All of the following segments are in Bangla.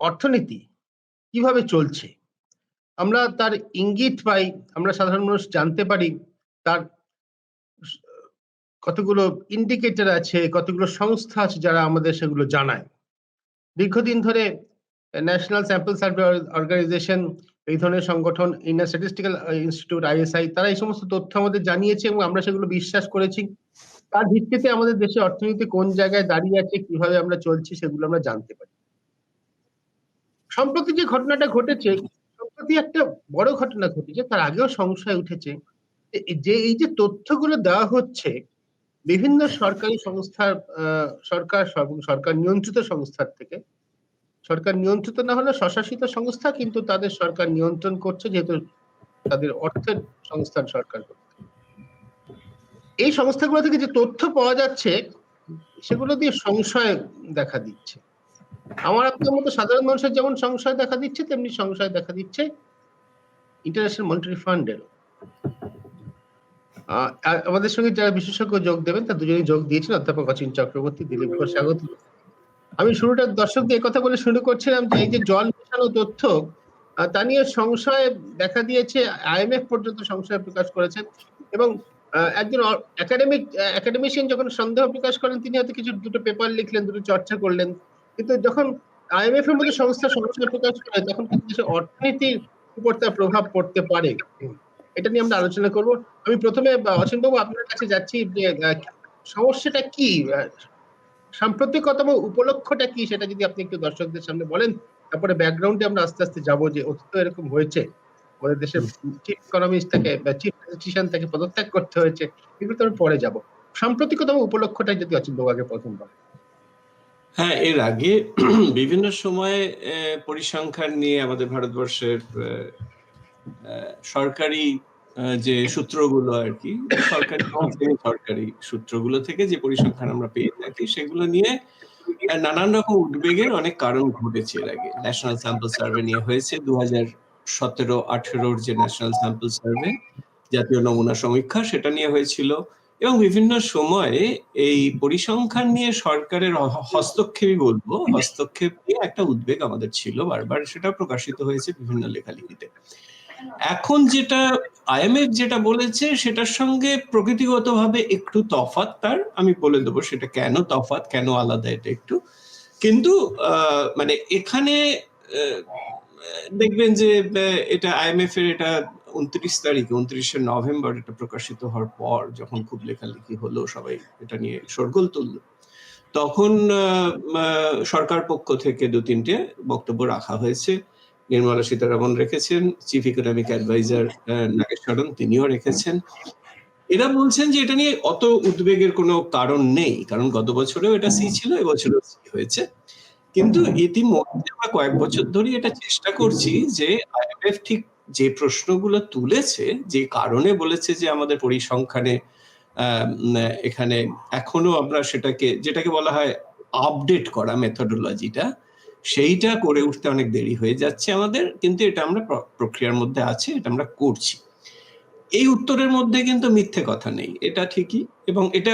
অর্থনীতি কিভাবে চলছে আমরা তার ইঙ্গিত পাই, আমরা সাধারণ মানুষ জানতে পারি তার কতগুলো ইন্ডিকেটর আছে, কতগুলো সংস্থা আছে যারা আমাদের সেগুলো জানায়। দীর্ঘদিন ধরে ন্যাশনাল স্যাম্পল সার্ভে অর্গানাইজেশন, এই ধরনের সংগঠন, ইন্ডিয়ান স্ট্যাটিস্টিক্যাল ইনস্টিটিউট ISI, তারা এই সমস্ত তথ্য আমাদের জানিয়েছে এবং আমরা সেগুলো বিশ্বাস করেছি। তার ভিত্তিতে আমাদের দেশে অর্থনীতি কোন জায়গায় দাঁড়িয়ে আছে, কিভাবে আমরা চলছি, সেগুলো আমরা জানতে পারি। সম্প্রতি যে ঘটনাটা ঘটেছে, সম্প্রতি একটা বড় ঘটনা ঘটেছে, তার আগেও সংশয় উঠেছে যে এই যে তথ্যগুলো দেওয়া হচ্ছে বিভিন্ন সরকারি সংস্থার, সরকার নিয়ন্ত্রিত সংস্থার থেকে, সরকার নিয়ন্ত্রিত না হলে স্বশাসিত সংস্থা, কিন্তু তাদের সরকার নিয়ন্ত্রণ করছে যেহেতু তাদের অর্থের সংস্থান সরকার করছে। এই সংস্থাগুলো থেকে যে তথ্য পাওয়া যাচ্ছে সেগুলো দিয়ে সংশয় দেখা দিচ্ছে। আমার আপনার মতো সাধারণ মানুষের যেমন সংশয় দেখা দিচ্ছে, তেমনি সংশয় দেখা দিচ্ছে ইন্টারন্যাশনাল মনিটারি ফান্ডের। আমাদের সঙ্গে যারা বিশেষজ্ঞ যোগ দেবেন তার দুজনেই যোগ দিয়েছেন, অধ্যাপক অচিন চক্রবর্তী, দিলীপ ঘোষ, স্বাগত। আমি শুরুটা দর্শকদের কথা বলে শুরু করছিলাম যে এই যে জল মেশানো তথ্য, তা নিয়ে সংশয় দেখা দিয়েছে, IMF পর্যন্ত সংশয় প্রকাশ করেছেন। এবং একজন একাডেমিশিয়ান যখন সন্দেহ প্রকাশ করেন, তিনি হয়তো দুটো পেপার লিখলেন, দুটো চর্চা করলেন, কিন্তু যখন IMF এর মতো সংস্থা সংশয় প্রকাশ করে তখন কিন্তু দেশের অর্থনীতির উপর তার প্রভাব পড়তে পারে। এটা নিয়ে আমরা আলোচনা করব। আমি প্রথমে অসীম বাবু আপনার কাছে যাচ্ছি যে সমস্যাটা কি, সাম্প্রতিকতম উপলক্ষটা কি, সেটা যদি আপনি একটু দর্শকদের সামনে বলেন, তারপরে ব্যাকগ্রাউন্ডে আমরা আস্তে আস্তে যাবো যে অতীত এরকম হয়েছে, আমাদের দেশের চিফ ইকোনমিস্ট থেকে বা চিফ পলিটিশিয়ান থেকে পদত্যাগ করতে হয়েছে, এগুলো তো আমি পরে যাব। সাম্প্রতিকতম উপলক্ষটা যদি অচিন বাবু আগে প্রথম বলেন। হ্যাঁ, এর আগে বিভিন্ন সময়ে পরিসংখ্যান নিয়ে আমাদের ভারতবর্ষের সরকারি যে সূত্রগুলো আর কি, সরকারি সূত্রগুলো থেকে যে পরিসংখ্যান আমরা পেয়ে থাকি, সেগুলো নিয়ে নানান রকম উদ্বেগের অনেক কারণ ঘটেছে। এর আগে ন্যাশনাল স্যাম্পল সার্ভে নিয়ে হয়েছে 2017-18 যে ন্যাশনাল স্যাম্পল সার্ভে, জাতীয় নমুনা সমীক্ষা, সেটা নিয়ে হয়েছিল। এবং বিভিন্ন সময়ে এই পরিসংখ্যান নিয়ে সরকারের হস্তক্ষেপ নিয়ে একটা উদ্বেগ আমাদের ছিল বারবার, সেটা প্রকাশিত হয়েছে বিভিন্ন লেখালেখিতে। এখন যেটা IMF যেটা বলেছে সেটার সঙ্গে প্রকৃতিগতভাবে একটু তফাৎ, তার আমি বলে দেবো সেটা কেন তফাৎ, কেন আলাদা, এটা একটু। কিন্তু মানে এখানে দেখবেন যে এটা IMF এর এটা 29শে নভেম্বর এটা প্রকাশিত হওয়ার পর, যখন খুব লেখালেখি হলো, সবাই এটা নিয়ে শোরগোল তুললো, তখন সরকার পক্ষ থেকে 2-3টে বক্তব্য রাখা হয়েছে। নির্মলা সীতারামন রেখেছেন, চিফ ইকোনমিক অ্যাডভাইজার নাগেশ্বরন তিনিও রেখেছেন। এরা বলছেন যে এটা নিয়ে অত উদ্বেগের কোনো কারণ নেই, কারণ গত বছরেও এটা সি ছিল, এবছরও সি হয়েছে। কিন্তু ইতিমধ্যে আমরা কয়েক বছর ধরে এটা চেষ্টা করছি যে IMF ঠিক যে প্রশ্নগুলো তুলেছে, যে কারণে বলেছে যে আমাদের পরিসংখ্যানে এখানে এখনো আমরা যেটাকে বলা হয় আপডেট করা মেথডোলজিটা, সেইটা করে উঠতে অনেক দেরি হয়ে যাচ্ছে আমাদের, কিন্তু এটা আমরা প্রক্রিয়ার মধ্যে আছে, এটা আমরা করছি। এই উত্তরের মধ্যে কিন্তু মিথ্যে কথা নেই, এটা ঠিকই। এবং এটা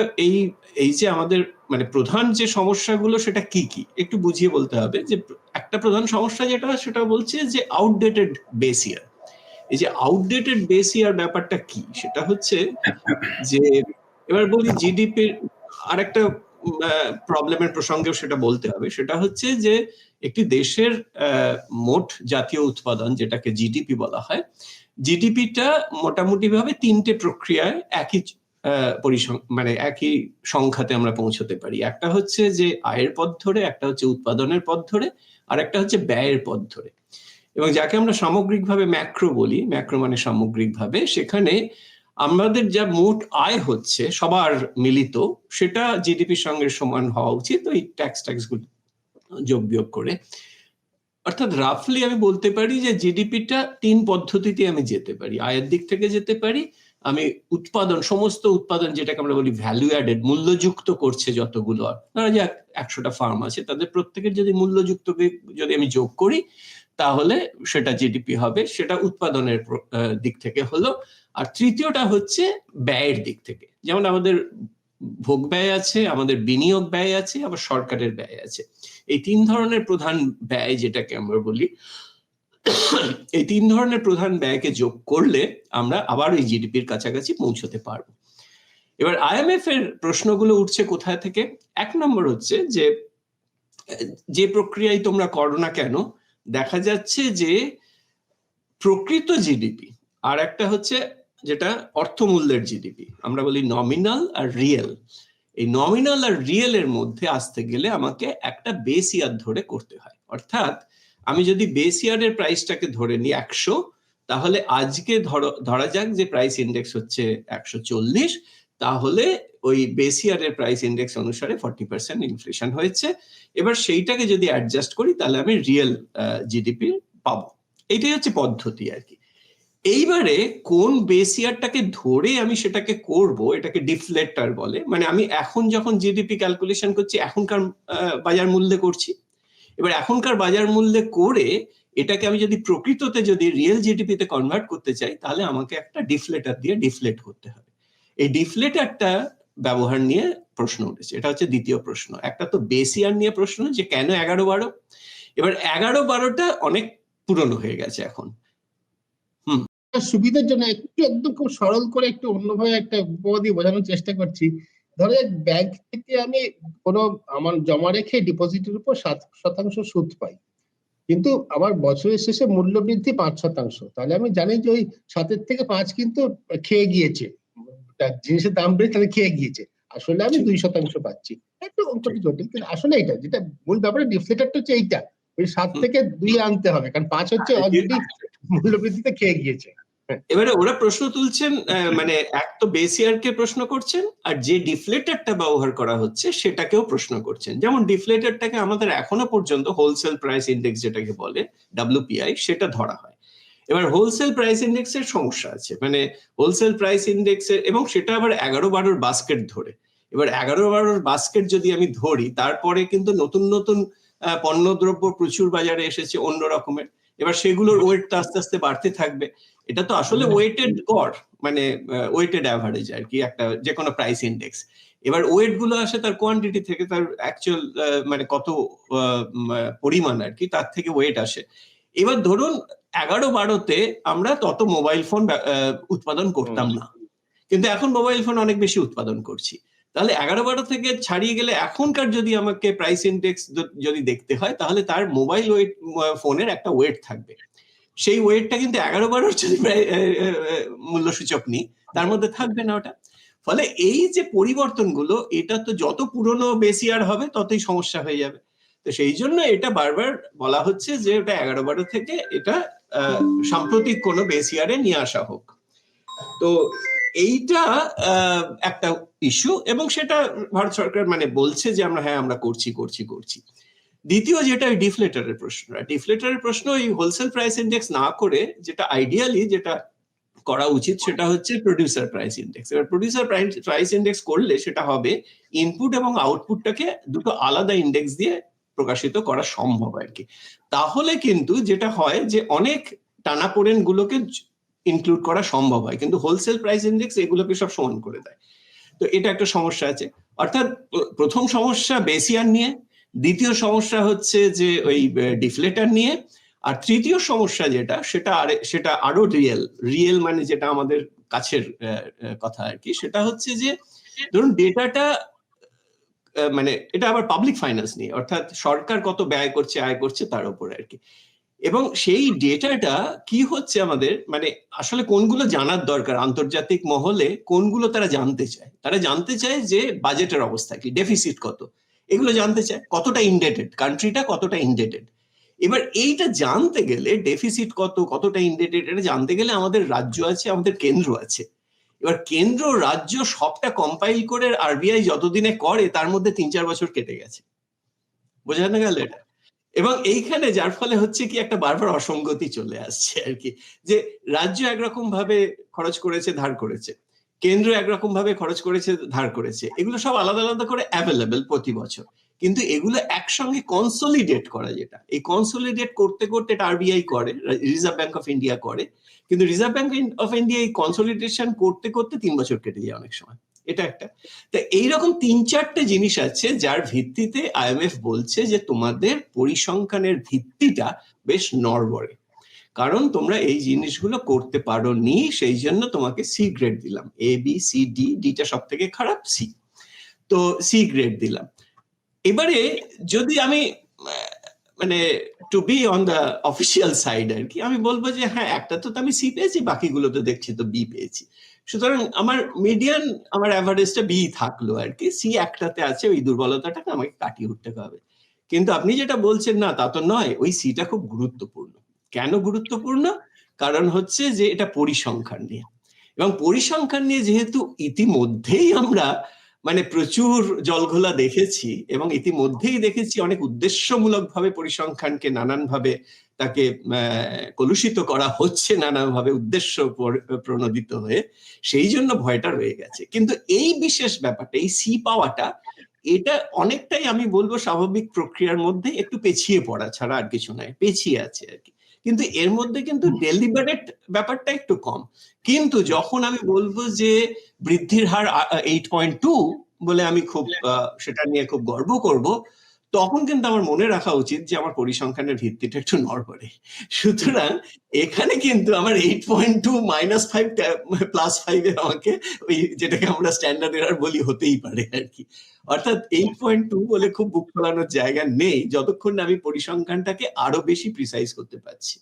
এই যে আমাদের মানে প্রধান যে সমস্যাগুলো সেটা কি কি একটু বুঝিয়ে বলতে হবে। যে একটা প্রধান সমস্যা সেটা বলছে যে আউটডেটেড বেস ইয়ার। এই যে আউটডেটেড বেস ইয়ার ব্যাপারটা কি, সেটা হচ্ছে যে, এবার বলি জিডিপির আরেকটা প্রবলেমের প্রসঙ্গেও সেটা বলতে হবে। সেটা হচ্ছে যে একটি দেশের মোট জাতীয় উৎপাদন, যেটাকে জিডিপি বলা হয়, জিডিপিটা মোটামুটি ভাবে 3টে প্রক্রিয়ায় মানে একই সংখ্যাতে আমরা পৌঁছতে পারি। একটা হচ্ছে যে আয়ের পথ ধরে, একটা হচ্ছে উৎপাদনের পথ ধরে, আর একটা হচ্ছে ব্যয়ের পথ ধরে। এবং যাকে আমরা সামগ্রিকভাবে ম্যাক্রো বলি, ম্যাক্রো মানে সামগ্রিকভাবে, সেখানে আমাদের যা মোট আয় হচ্ছে সবার মিলিত, সেটা জিডিপির সঙ্গে সমান হওয়া উচিত, ওই ট্যাক্স গুলো যোগ বিয়োগ করে। অর্থাৎ রাফলি আমি বলতে পারি যে জিডিপিটা 3 পদ্ধতিতে আমি যেতে পারি। আয়ের দিক থেকে যেতে পারি, আমি সমস্ত উৎপাদন, যেটাকে আমরা বলি ভ্যালু অ্যাডেড, মূল্যযুক্ত করছে যতগুলো, ধরা যাক 100টা ফার্ম আছে, তাদের প্রত্যেকের যদি মূল্যযুক্ত যদি আমি যোগ করি, তাহলে সেটা জিডিপি হবে। সেটা উৎপাদনের দিক থেকে হলো। আর তৃতীয়টা হচ্ছে ব্যয়ের দিক থেকে। যেমন আমাদের ভোগ ব্যয় আছে, আমাদের বিনিয়োগ ব্যয় আছে, আবার সরকারের ব্যয় আছে। এই তিন ধরনের প্রধান ব্যয় যেটাকে আমরা বলি, এই তিন ধরনের প্রধান ব্যয়কে যোগ করলে আমরা আবার ওই জিডিপির কাছাকাছি পৌঁছতে পারবো। এবার আইএমএফ এর প্রশ্নগুলো উঠছে কোথায় থেকে? এক নম্বর হচ্ছে যে প্রক্রিয়ায় তোমরা করো না কেন, দেখা যাচ্ছে যে প্রকৃত জিডিপি আর একটা হচ্ছে যেটা অর্থমূল্যের জিডিপি, আমরা বলি নমিনাল আর রিয়েল। এই নমিনাল আর রিয়েল এর মধ্যে আসতে গেলে আমাকে একটা বেস ইয়ার ধরে করতে হয়। অর্থাৎ আমি যদি বেস ইয়ারের প্রাইসটাকে ধরে নিই 100, তাহলে আজকে ধরা যাক যে প্রাইস ইন্ডেক্স হচ্ছে 140, তাহলে ওই বেস ইয়ারের প্রাইস ইন্ডেক্স অনুসারে 40% ইনফ্লেশন হয়েছে। এবার সেইটাকে যদি অ্যাডজাস্ট করি তাহলে আমি রিয়েল জিডিপি পাবো। এইটাই হচ্ছে পদ্ধতি আর কি। এইবারে কোন বেস ইয়ারটাকে ধরে আমি সেটাকে করব, এটাকে ডিফলেক্টর বলে। মানে আমি এখন যখন জিডিপি ক্যালকুলেশন করছি এখনকার বাজার মূল্যে করছি। এবার এখনকার বাজার মূল্যে করে এটাকে আমি যদি প্রকৃততে যদি রিয়েল জিডিপিতে কনভার্ট করতে চাই, তাহলে আমাকে একটা ডিফলেটর দিয়ে ডিফলেট করতে হবে। এই ডিফলেটরটা ব্যবহার নিয়ে প্রশ্ন উঠেছে, এটা হচ্ছে দ্বিতীয় প্রশ্ন। একটা তো বেস ইয়ার নিয়ে প্রশ্ন যে কেন 11-12। এবার 11-12টা অনেক পুরনো হয়ে গেছে এখন। সুবিধার জন্য একটু একদম খুব সরল করে একটু অন্যভাবে একটা উপপাদ্য বোঝানোর চেষ্টা করছি। ধরো ব্যাংক থেকে আমি কোনো আমার জমা রেখে ডিপোজিটের উপর 7% সুদ পাই, কিন্তু আমার বছরের শেষে মূল্য বৃদ্ধি 5%। তাহলে আমি জানি যে ওই 7 থেকে 5 কিন্তু খেয়ে গিয়েছে, জিনিসের দাম বেড়ে তাহলে খেয়ে গিয়েছে, আসলে আমি 2% পাচ্ছি। একটু অঙ্কটি জটিল, কিন্তু আসলে এটা যেটা মূল ব্যাপারে ডিফলেটরটা হচ্ছে এইটা, ওই 7 থেকে 2 আনতে হবে, কারণ 5 হচ্ছে অলরেডি মূল্যবৃদ্ধিতে খেয়ে গিয়েছে। এবারে ওরা প্রশ্ন তুলছেন, মানে এক তো বেস ইয়ারকে প্রশ্ন করছেন, আর যে ডিফলেটরটা ব্যবহার করা হচ্ছে সেটাকেও প্রশ্ন করছেন। যেমন ডিফলেটরটাকে আমাদের এখনো পর্যন্ত হোলসেল প্রাইস ইন্ডেক্স যেটাকে বলে WPI, সেটা ধরা হয়। এবার হোলসেল প্রাইস ইন্ডেক্সের সমস্যা আছে, মানে হোলসেল প্রাইস ইন্ডেক্সের, এবং সেটা আবার 11-12 বাস্কেট ধরে। এবার 11-12 বাস্কেট যদি আমি ধরি, তারপরে কিন্তু নতুন নতুন পণ্যদ্রব্য প্রচুর বাজারে এসেছে অন্য রকমের। এবার সেগুলোর ওয়েটটা আস্তে আস্তে বাড়তে থাকবে। এটা তো আসলে ওয়েটেড গড়, মানে ওয়েটেড অ্যাভারেজ আর কি, একটা যে কোনো প্রাইস ইন্ডেক্স। এবার ওয়েট গুলো আসে তার কোয়ান্টিটি থেকে, তার অ্যাকচুয়াল মানে কত পরিমাণ আর কি, তার থেকে ওয়েট আসে। এবার ধরুন 11-12তে আমরা তত মোবাইল ফোন উৎপাদন করতাম না, কিন্তু এখন মোবাইল ফোন অনেক বেশি উৎপাদন করছি। তাহলে 11-12 থেকে ছাড়িয়ে গেলে এখনকার যদি আমাকে প্রাইস ইন্ডেক্স যদি দেখতে হয়, তাহলে তার মোবাইল ওয়েট ফোনের একটা ওয়েট থাকবে। সেই ওয়েটটা কিন্তু 11-12 যদি মূল্যসূচক নিই, তার মধ্যে থাকবে না ওটা। ফলে এই যে পরিবর্তনগুলো, এটা তো যত পুরনো বেস ইয়ার হবে ততই সমস্যা হয়ে যাবে। তো সেই জন্য এটা বারবার বলা হচ্ছে যে ওটা 11-12 থেকে এটা সাম্প্রতিক কোনো বেস ইয়ারে নিয়ে আসা হোক। তো এইটা একটা ইস্যু, এবং সেটা ভারত সরকার মানে বলছে যে আমরা করছি। দ্বিতীয় যেটা ডিফলেটরের প্রশ্ন, এই হোলসেল প্রাইস ইন্ডেক্স না করে যেটা আইডিয়ালি যেটা করা উচিত সেটা হচ্ছে প্রোডিউসার প্রাইস ইন্ডেক্স। এবার প্রোডিউসার প্রাইস ইন্ডেক্স করলে সেটা হবে ইনপুট এবং আউটপুটটাকে দুটো আলাদা ইন্ডেক্স দিয়ে প্রকাশিত করা সম্ভব আর কি। তাহলে কিন্তু যেটা হয় যে অনেক টানাপোড়েন গুলোকে ইনক্লুড করা সম্ভব হয়, কিন্তু হোলসেল প্রাইস ইন্ডেক্স এগুলোকে সব সমান করে দেয়। তো এটা একটা সমস্যা আছে। অর্থাৎ প্রথম সমস্যা বেস ইয়ার নিয়ে, দ্বিতীয় সমস্যা হচ্ছে যে ওই ডিফলেটর নিয়ে, আর তৃতীয় সমস্যা যেটা সেটা আরো রিয়েল মানে যেটা আমাদের কাছের কথা আর কি, সেটা হচ্ছে যে ধরুন ডেটাটা মানে এটা আবার পাবলিক ফাইন্যান্স নিয়ে, অর্থাৎ সরকার কত ব্যয় করছে আয় করছে তার উপরে আর কি। এবং সেই ডেটাটা কি হচ্ছে আমাদের, মানে আসলে কোনগুলো জানার দরকার, আন্তর্জাতিক মহলে কোনগুলো তারা জানতে চায় যে বাজেটের অবস্থা কি, ডেফিসিট কত, এগুলো জানতে চায়, কতটা ইনডেটেড কান্ট্রিটা, কতটা ইনডেটেড। এবার এইটা জানতে গেলে ডেফিসিট কতটা ইনডেটেড এটা জানতে গেলে আমাদের রাজ্য আছে, আমাদের কেন্দ্র আছে। এবার কেন্দ্র রাজ্য সবটা কম্পাইল করে আরবিআই যতদিনে করে তার মধ্যে 3-4 বছর কেটে গেছে, বোঝা না গেল এটা। এবং এইখানে যার ফলে হচ্ছে কি একটা বারবার অসঙ্গতি চলে আসছে আর কি, যে রাজ্য একরকম ভাবে খরচ করেছে ধার করেছে, কেন্দ্র একরকম ভাবে খরচ করেছে ধার করেছে, এগুলো সব আলাদা আলাদা করে অ্যাভেলেবেল প্রতি বছর, কিন্তু এগুলো একসঙ্গে কনসলিডেট করা, যেটা এই কনসলিডেট করতে করতে এটা আরবিআই করে, রিজার্ভ ব্যাংক অফ ইন্ডিয়া করে, কিন্তু রিজার্ভ ব্যাংক অফ ইন্ডিয়া এই কনসলিডেশন করতে করতে 3 বছর কেটে যায় অনেক সময়। এটা একটা। তা এইরকম 3-4টে জিনিস আছে যার ভিত্তিতে আইএমএফ বলছে যে তোমাদের পরিসংখ্যানের ভিত্তিটা বেশ নড়বড়ে, কারণ তোমরা এই জিনিসগুলো করতে পারোনি, সেই জন্য তোমাকে সি গ্রেড দিলাম। এ বি সি ডি, ডিটা সব থেকে খারাপ, সি, তো সি গ্রেড দিলাম। এবারে যদি আমি মানে to be on the official side আর কি, আমি বলবো যে হ্যাঁ, একটা তো আমি সি পেয়েছি, বাকিগুলো তো দেখছি তো বি পেয়েছি, সুতরাং আমার মিডিয়ান, আমার অ্যাভারেজটা বি থাকলো আর কি, সি একটাতে আছে, ওই দুর্বলতাটাকে আমাকে কাটিয়ে উঠতে হবে। কিন্তু আপনি যেটা বলছেন না তা তো নয়, ওই সিটা খুব গুরুত্বপূর্ণ। কেন গুরুত্বপূর্ণ? কারণ হচ্ছে যে এটা পরিসংখ্যান নিয়ে, এবং পরিসংখ্যান নিয়ে যেহেতু ইতিমধ্যেই আমরা মানে প্রচুর জলঘোলা দেখেছি, এবং ইতিমধ্যেই দেখেছি অনেক উদ্দেশ্যমূলকভাবে পরিসংখ্যানকে নানানভাবে তাকে কলুষিত করা হচ্ছে, নানাভাবে উদ্দেশ্য প্রণোদিত হয়ে, সেই জন্য ভয়টা রয়ে গেছে। কিন্তু এই বিশেষ ব্যাপারটা, এই সি পাওয়াটা, এটা অনেকটাই আমি বলবো স্বাভাবিক প্রক্রিয়ার মধ্যে একটু পেছিয়ে পড়া ছাড়া আর কিছু নয়, পেছিয়ে আছে আর কি। কিন্তু এর মধ্যে কিন্তু ডেলিবারেট ব্যাপারটা একটু কম। কিন্তু যখন আমি বলবো যে বৃদ্ধির হার 8.2 বলে আমি খুব সেটা নিয়ে খুব গর্ব করব, তখন কিন্তু আমার মনে রাখা উচিত যে আমার পরিসংখ্যানের ভিত্তিটা একটু নড়বড়ে। সুতরাং এখানে কিন্তু আমার 8.2 -5 +5 আমাকে ওই যেটাকে আমরা স্ট্যান্ডার্ড এরার বলি হতেই পারে আর কি। অর্থাৎ 8.2 বলে খুব বুক ফোলানোর জায়গা নেই, যতক্ষণ না আমি পরিসংখ্যানটাকে আরো বেশি প্রিসাইজ করতে পারছি।